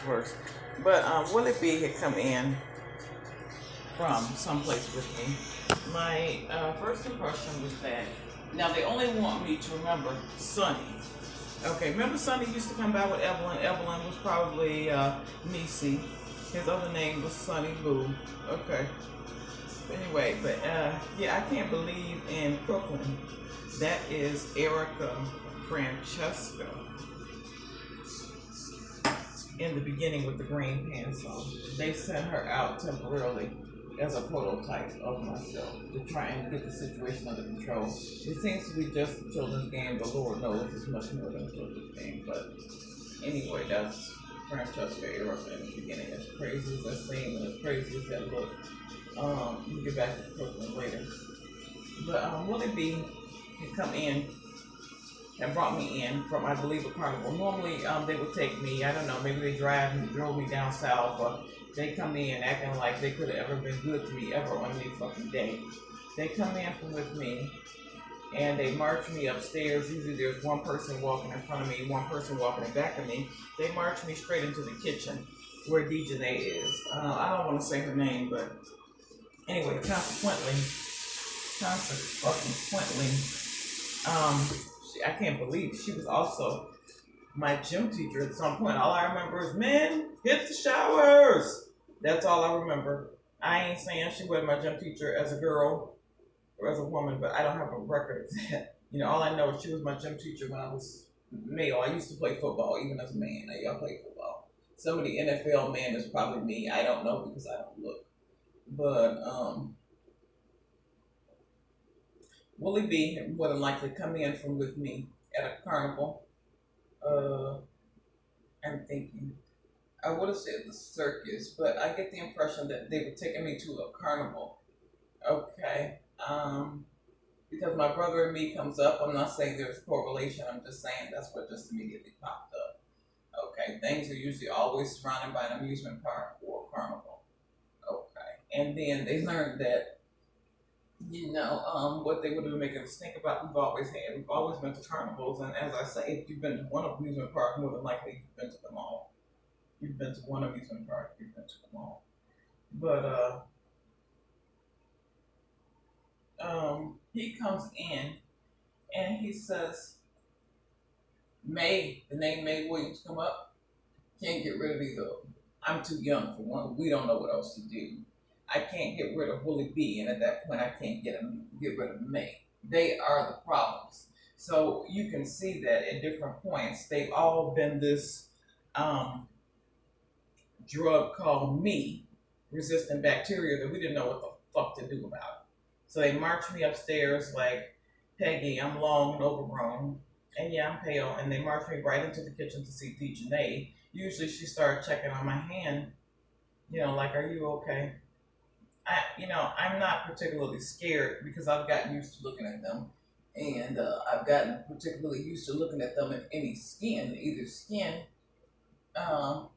worse. But Willie B had come in from someplace with me. My first impression was that now they only want me to remember Sonny. Okay, remember Sonny used to come by with Evelyn. Evelyn was probably Nisi. His other name was Sonny Boo. Okay. Anyway, but yeah, I can't believe in Brooklyn. That is Erica Francesca in the beginning with the green pants on. They sent her out temporarily as a prototype of myself to try and get the situation under control. It seems to be just a children's game, but Lord knows it's much more than a children's game. But anyway, that's Francesca Erica in the beginning. As crazy as that seemed and as crazy as that looked. We'll get back to Brooklyn later. But Willie B had come in and brought me in from, I believe, a carnival. Normally, they would take me, I don't know, maybe they drove me down south, or they come in acting like they could have ever been good to me ever on any fucking day. They come in from with me, and they march me upstairs. Usually there's one person walking in front of me, one person walking in back of me. They march me straight into the kitchen where Dejanay is. I don't want to say her name, but anyway, consequently, I can't believe she was also my gym teacher at some point. All I remember is, men, hit the showers. That's all I remember. I ain't saying she was my gym teacher as a girl or as a woman, but I don't have a record of that. You know, all I know is she was my gym teacher when I was male. I used to play football, even as a man. I played football. Some of the NFL men is probably me. I don't know because I don't look. But Willie B had more than likely come in from with me at a carnival. I'm thinking, I would have said the circus, but I get the impression that they were taking me to a carnival. Okay. Because my brother and me comes up. I'm not saying there's correlation. I'm just saying that's what just immediately popped up. Okay. Things are usually always surrounded by an amusement park or a carnival. Okay. And then they learned that, you know, what they would have been making us think about, we've always been to carnivals, and as I say, if you've been to one amusement park, more than likely you've been to them all. You've been to one amusement park, you've been to them all. But he comes in and he says, May, the name May Williams come up, can't get rid of either. I'm too young for one, we don't know what else to do. I can't get rid of Willie B, and at that point, I can't get rid of May. They are the problems. So you can see that at different points, they've all been this drug called me, resistant bacteria, that we didn't know what the fuck to do about. So they marched me upstairs like, Peggy, I'm long and overgrown, and yeah, I'm pale, and they marched me right into the kitchen to see Dejanay. Usually she started checking on my hand, you know, like, are you okay? I'm not particularly scared because I've gotten used to looking at them. And I've gotten particularly used to looking at them in any skin, either skin. But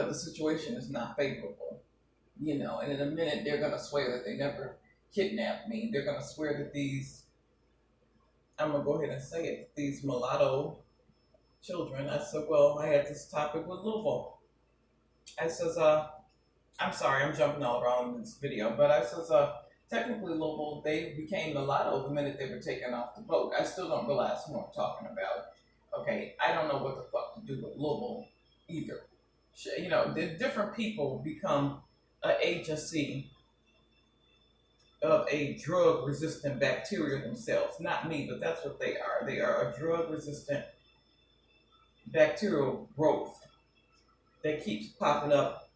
the situation is not favorable, you know. And in a minute, they're going to swear that they never kidnapped me. They're going to swear that I'm going to go ahead and say it, these mulatto children. I said, well, I had this topic with Louisville. I says, I'm sorry, I'm jumping all around in this video, but I says, technically Louisville, they became mulatto the minute they were taken off the boat. I still don't realize who I'm talking about. Okay, I don't know what the fuck to do with Louisville either. You know, the different people become an agency of a drug-resistant bacteria themselves. Not me, but that's what they are. They are a drug-resistant bacterial growth that keeps popping up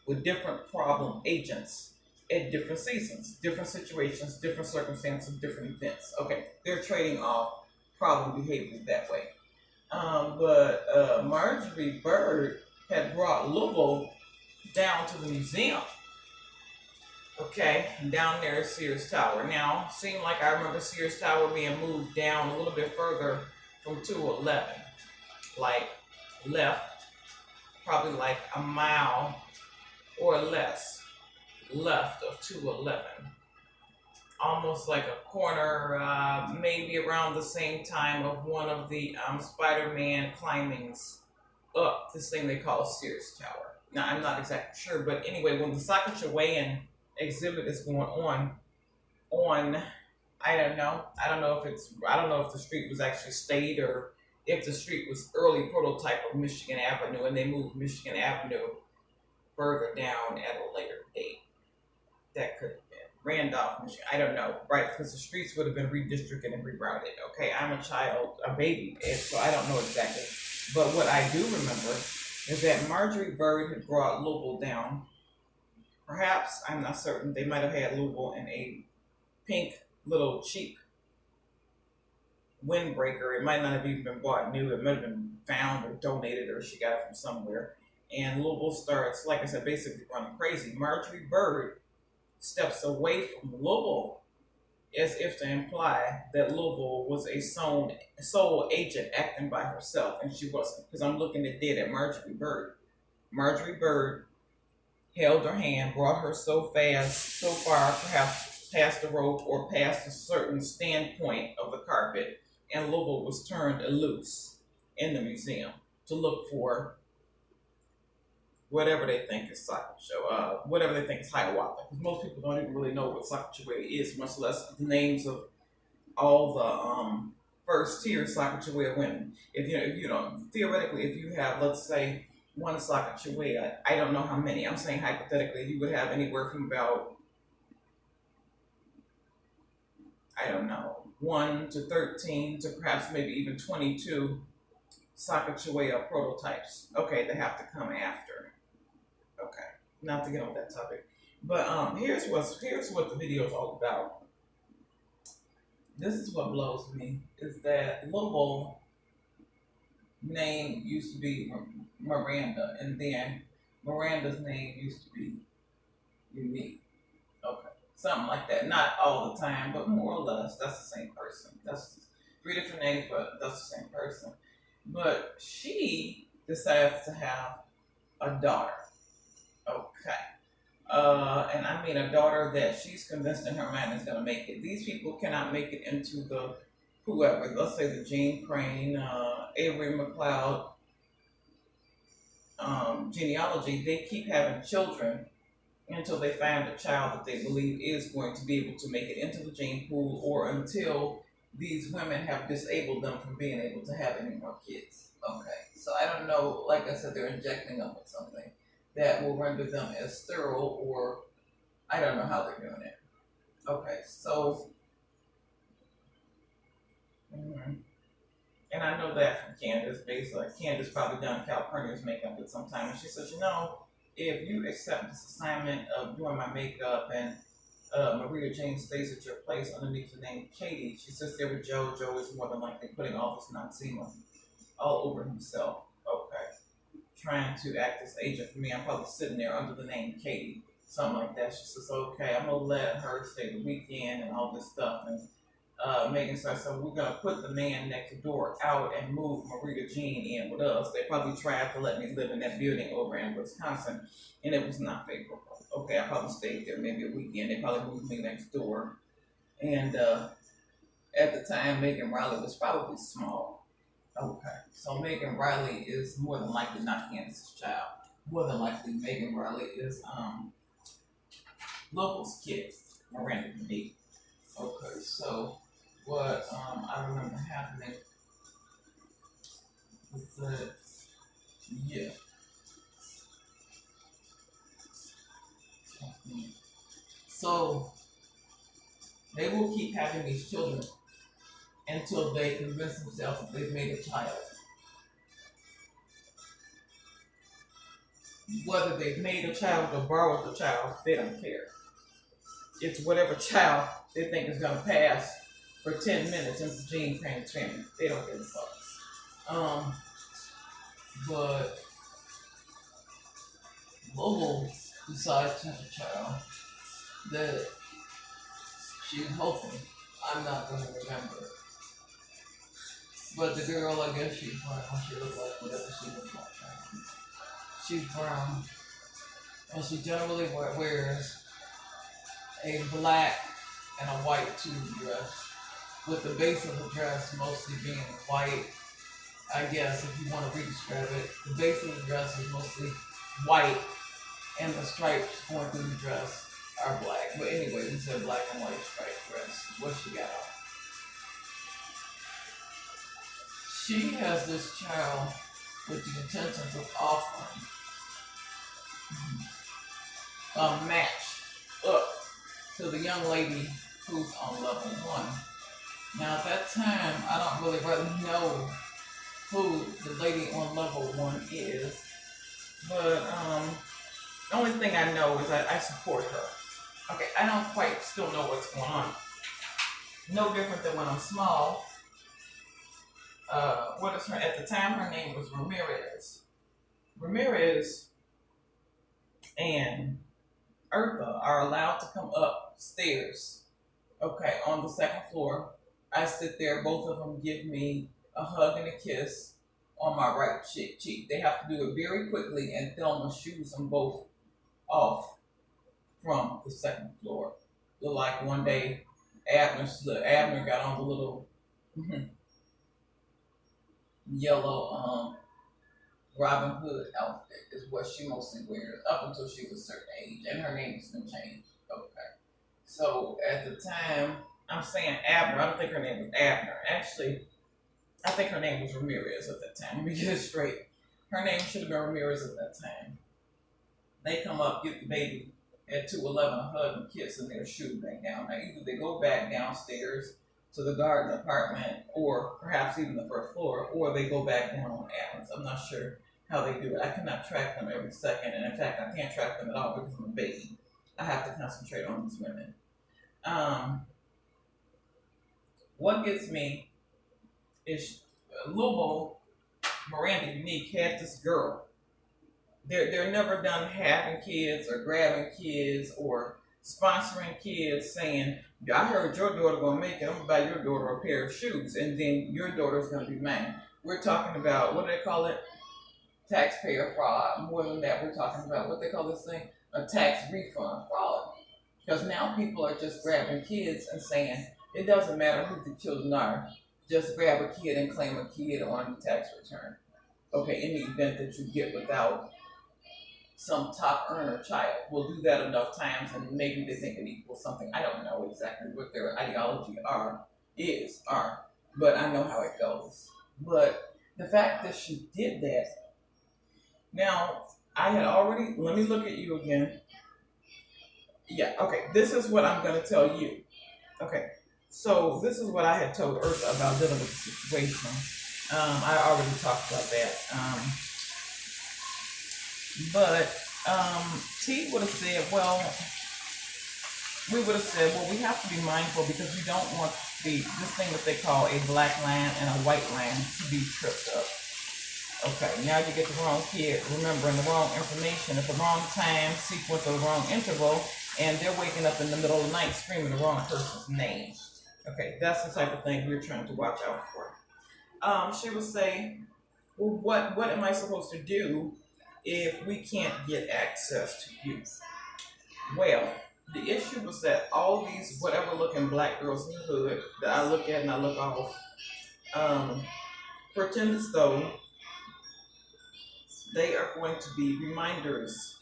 with different problem agents at different seasons, different situations, different circumstances, different events. Okay, they're trading off problem behaviors that way. But Marjorie Bird had brought Louisville down to the museum. Okay, down there at Sears Tower. Now, seemed like I remember Sears Tower being moved down a little bit further from 211, like left. Probably like a mile or less left of 211. almost like a corner, maybe around the same time of one of the Spider-Man climbings up this thing they call Sears Tower. Now I'm not exactly sure, but anyway, when the Sacagawea exhibit is going on, I don't know if the street was actually stayed or if the street was early prototype of Michigan Avenue and they moved Michigan Avenue further down at a later date. That could have been Randolph, Michigan. I don't know, right? Because the streets would have been redistricted and rerouted. Okay, I'm a child, a baby, and so I don't know exactly. But what I do remember is that Marjorie Byrd had brought Louisville down. Perhaps, I'm not certain, they might have had Louisville in a pink little cheap windbreaker. It might not have even been bought new. It might have been found or donated or she got it from somewhere. And Louisville starts, like I said, basically running crazy. Marjorie Byrd steps away from Louisville as if to imply that Louisville was a sole agent acting by herself, and she wasn't. Because I'm looking at dead at Marjorie Byrd. Marjorie Byrd held her hand, brought her so far, perhaps past the rope or past a certain standpoint of the carpet, and Louisville was turned loose in the museum to look for whatever they think is Sacagawea, whatever they think is Hiawatha. Because most people don't even really know what Sacagawea is, much less the names of all the first tier Sacagawea women. If you know, theoretically, if you have, let's say, one Sacagawea, I don't know how many. I'm saying hypothetically, you would have anywhere from about, I don't know, 1 to 13 to perhaps maybe even 22 Sacagawea prototypes. Okay, they have to come after. Okay, not to get on that topic, but here's what the video is all about. This is what blows me, is that Louisville name used to be Miranda, and then Miranda's name used to be Unique. Okay, something like that. Not all the time, but more or less, that's the same person. That's 3 different names, but that's the same person. But she decides to have a daughter. Okay. And I mean a daughter that she's convinced in her mind is going to make it. These people cannot make it into the whoever, let's say the Jean Crane, Avery McLeod genealogy. They keep having children until they find a child that they believe is going to be able to make it into the gene pool, or until these women have disabled them from being able to have any more kids. Okay. So I don't know, like I said, they're injecting them with something that will render them as sterile, or I don't know how they're doing it. Okay, so, and I know that from Candace, basically. Candace probably done Calpurnia's makeup at some time, and she says, if you accept this assignment of doing my makeup and Maria Jane stays at your place underneath the name Katie, she says there with Joe is more than likely putting all this Noxema all over himself. Okay. Trying to act as agent for me. I'm probably sitting there under the name Katie, something like that. She says, okay, I'm gonna let her stay the weekend and all this stuff. And Megan says, so we're gonna put the man next door out and move Maria Jean in with us. They probably tried to let me live in that building over in Wisconsin, and it was not favorable. Okay, I probably stayed there maybe a weekend. They probably moved me next door. And at the time, Megan Riley was probably small. Okay, so Megan Riley is more than likely not Candace's child. More than likely, Megan Riley is Louisville's kid, Miranda Unique. Okay, so what I remember happening was that, yeah. So they will keep having these children until they convince themselves that they've made a child. Whether they've made a child or borrowed a child, they don't care. It's whatever child they think is going to pass for 10 minutes into Jean Crane's family. They don't give a fuck. But Louisville decides to have a child that she's hoping I'm not going to remember. But the girl, I guess she's brown. She looks like whatever she looks like. She's brown. And she generally wears a black and a white tube dress, with the base of the dress mostly being white. I guess if you want to re-describe it, the base of the dress is mostly white, and the stripes going through the dress are black. But anyway, we said black and white striped dress. What she got on? She has this child with the intentions of offering a match up to the young lady who's on level 1. Now at that time, I don't really know who the lady on level 1 is, but the only thing I know is I support her. Okay, I don't quite still know what's going on. No different than when I'm small. What is her? At the time, her name was Ramirez. Ramirez and Eartha are allowed to come upstairs. Okay, on the second floor. I sit there. Both of them give me a hug and a kiss on my right cheek. They have to do it very quickly, and Thelma shoos them both off from the second floor. Look like one day Abner got on the little yellow Robin Hood outfit is what she mostly wears up until she was a certain age, and her name has been changed. Okay. So at the time, I'm saying Abner. I don't think her name was Abner. Actually, I think her name was Ramirez at that time. Let me get it straight. Her name should have been Ramirez at that time. They come up, get the baby at 211, a hug and kiss, and they're shooting back down. Now, either they go back downstairs to the garden apartment, or perhaps even the first floor, or they go back down on Adams. I'm not sure how they do it. I cannot track them every second, and in fact, I can't track them at all because I'm a baby. I have to concentrate on these women. What gets me is Louisville, Miranda Unique had this girl. They're never done having kids or grabbing kids or sponsoring kids saying, I heard your daughter gonna make it, I'm gonna buy your daughter a pair of shoes, and then your daughter's gonna be mine. We're talking about, what do they call it? Taxpayer fraud. More than that, we're talking about what they call this thing? A tax refund fraud. Because now people are just grabbing kids and saying, it doesn't matter who the children are, just grab a kid and claim a kid on the tax return. Okay, in the event that you get without some top earner child, will do that enough times and maybe they think it equals something. I don't know exactly what their ideology are, but I know how it goes. But the fact that she did that, now I had already, let me look at you again. Yeah, okay, this is what I'm gonna tell you. Okay, so this is what I had told Eartha about dealing with the situation. I already talked about that. But T would have said, well, we have to be mindful because we don't want this thing that they call a black line and a white line to be tripped up. Okay, now you get the wrong kid, remembering the wrong information at the wrong time, sequence or the wrong interval, and they're waking up in the middle of the night screaming the wrong person's name. Okay, that's the type of thing we're trying to watch out for. She would say, well, what am I supposed to do if we can't get access to you? Well, the issue was that all these whatever looking black girls in the hood that I look at and I look off, pretend as though they are going to be reminders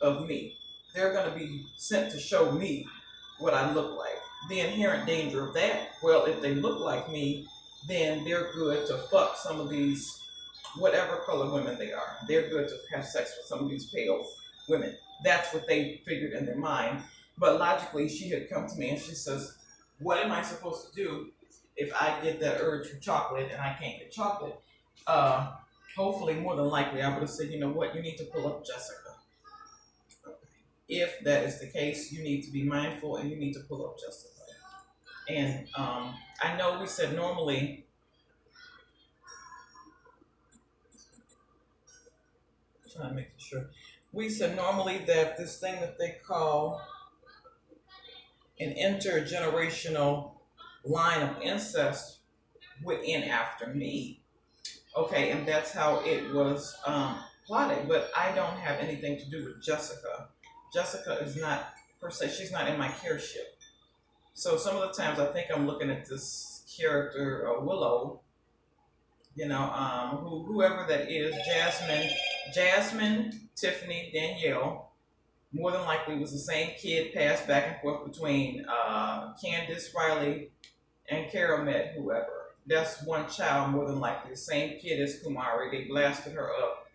of me. They're going to be sent to show me what I look like. The inherent danger of that, well, if they look like me, then they're good to fuck some of these whatever color women they are. They're good to have sex with some of these pale women. That's what they figured in their mind. But logically, she had come to me and she says, what am I supposed to do if I get that urge for chocolate and I can't get chocolate? Hopefully, more than likely, I would have said, you know what, you need to pull up Jessica. If that is the case, you need to be mindful and you need to pull up Jessica. And I know we said normally, trying to make sure, we said normally that this thing that they call an intergenerational line of incest would end after me. Okay, and that's how it was plotted, but I don't have anything to do with Jessica. Jessica is not, per se, she's not in my careship. So some of the times I think I'm looking at this character, Willow, whoever that is, Jasmine, Tiffany, Danielle, more than likely was the same kid passed back and forth between Candace, Riley, and Carol met whoever. That's one child, more than likely. The same kid as Kumari. They blasted her up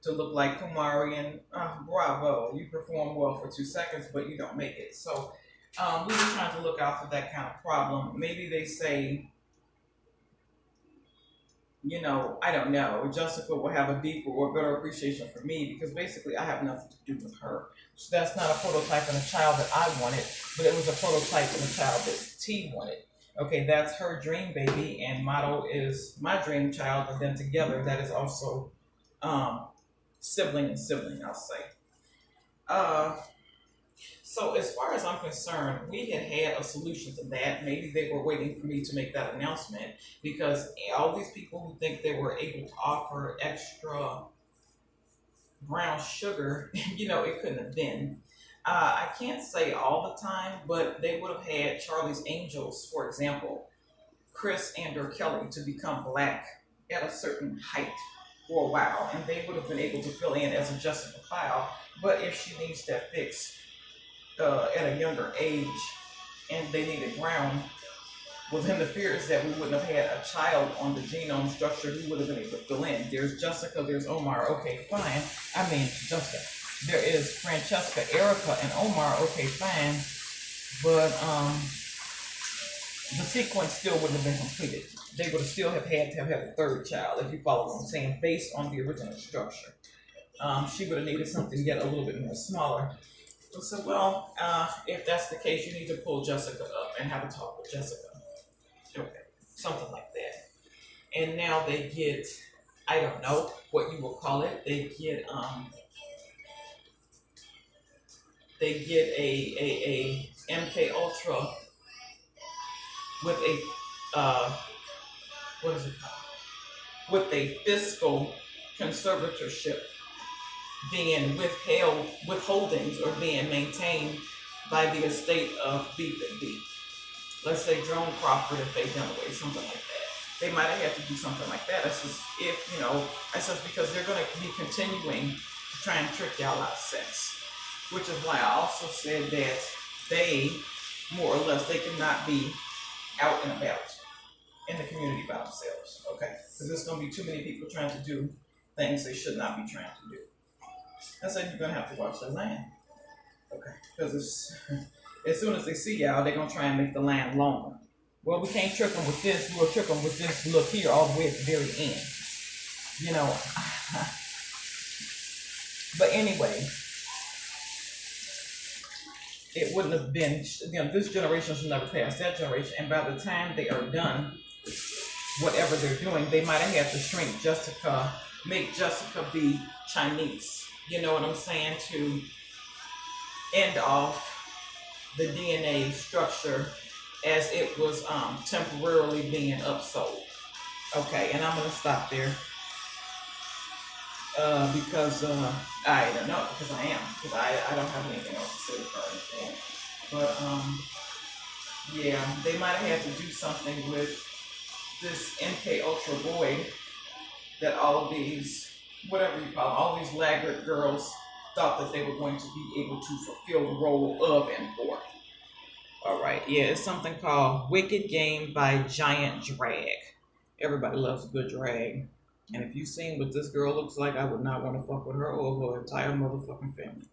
to look like Kumari, and bravo, you perform well for 2 seconds, but you don't make it. So we were trying to look out for that kind of problem. Maybe they say, I don't know, Jessica will have a deeper or better appreciation for me because basically I have nothing to do with her. So that's not a prototype in a child that I wanted, but it was a prototype in a child that T wanted. Okay, that's her dream baby, and Motto is my dream child, and then together that is also sibling and sibling, I'll say. Uh, so as far as I'm concerned, we had a solution to that. Maybe they were waiting for me to make that announcement because all these people who think they were able to offer extra brown sugar, it couldn't have been. I can't say all the time, but they would have had Charlie's Angels, for example, Chris and or Kelly to become black at a certain height for a while, and they would have been able to fill in as a Jessica File. But if she needs that fix at a younger age and they needed brown, well, then the fear is that we wouldn't have had a child on the genome structure who would have been able to fill in. There's Jessica, there's Omar, okay, fine. Jessica. There is Francesca, Erica, and Omar, okay, fine. But the sequence still wouldn't have been completed. They would have still have had to have had a third child, if you follow what I'm saying, based on the original structure. She would have needed something yet a little bit more smaller. So, well, if that's the case, you need to pull Jessica up and have a talk with Jessica. Okay, something like that. And now they get, I don't know what you will call it. They get a MK Ultra with a what is it called? With a fiscal conservatorship being withholdings or being maintained by the estate of B. Let's say Joan Crawford and Faye Dunaway, something like that. They might have had to do something like that. That's just because they're going to be continuing to try and trick y'all out of sex. Which is why I also said that they, more or less, they cannot be out and about in the community by themselves, okay? Because there's going to be too many people trying to do things they should not be trying to do. That's why you're going to have to watch the land, okay? Because as soon as they see y'all, they're going to try and make the land longer. Well, we can't trick them with this. We'll trick them with this look here all the way at the very end. But anyway, it wouldn't have been, this generation should never pass that generation. And by the time they are done, whatever they're doing, they might have had to shrink Jessica, make Jessica be Chinese. You know what I'm saying? To end off the DNA structure as it was temporarily being upsold. Okay, and I'm going to stop there. Because I don't know, because I am, because I don't have anything else to say or anything. But yeah, they might have had to do something with this MK Ultra Void that all of these, whatever you call them, all these laggard girls thought that they were going to be able to fulfill the role of and for. All right, yeah, it's something called Wicked Game by Giant Drag. Everybody loves a good drag. And if you've seen what this girl looks like, I would not want to fuck with her or her entire motherfucking family.